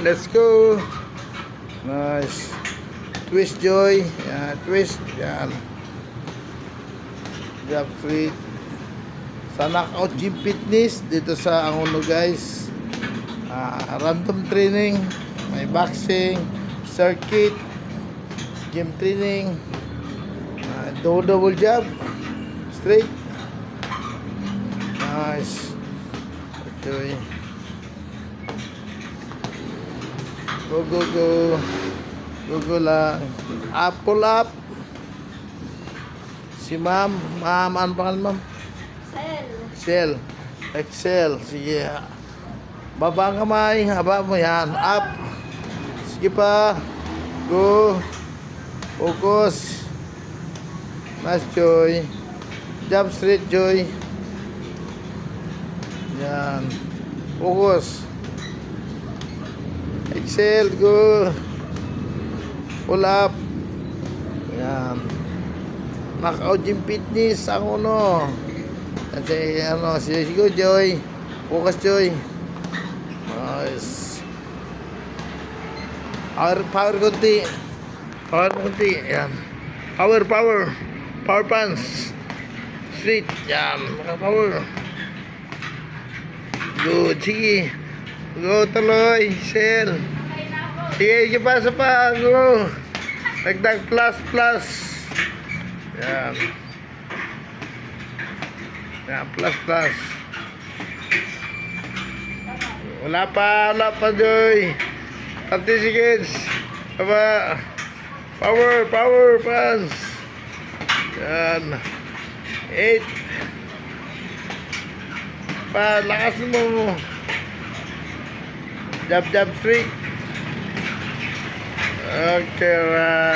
Let's go. Nice. Twist, Joy. Yan, twist. Yan. Jab straight. Sa Knockout Gym Fitness dito sa Angono, guys. Random training, may boxing, circuit, gym training, double jab, straight. Nice. Okay. Go, go, go. Go, go lang. Up, pull up. Si ma'am, ano pangalan, ma'am? Excel. Excel. Sige. Baba ang kamay. Haba mo yan. Up. Sige pa. Go. Focus. Nice, Joy. Jump straight, Joy. Yan. Focus. Excel. Go. Pull up. Yan. Knockout Gym Fitness. Ang uno. Kasi sige, Joy. Focus, Joy. Nice. Power konti. Power konti. Yan. Power. Power punch. Straight. Yan. Power. Good. Sige. Go, tuloy. Sell. Sige, pasa pa. Go. Dagdag plus. Yan. Yan, plus. Wala pa, Joy. 30 seconds. Aba. Power punch. Yan. 8. Pa, lakas mo. Jab straight. Okay, right.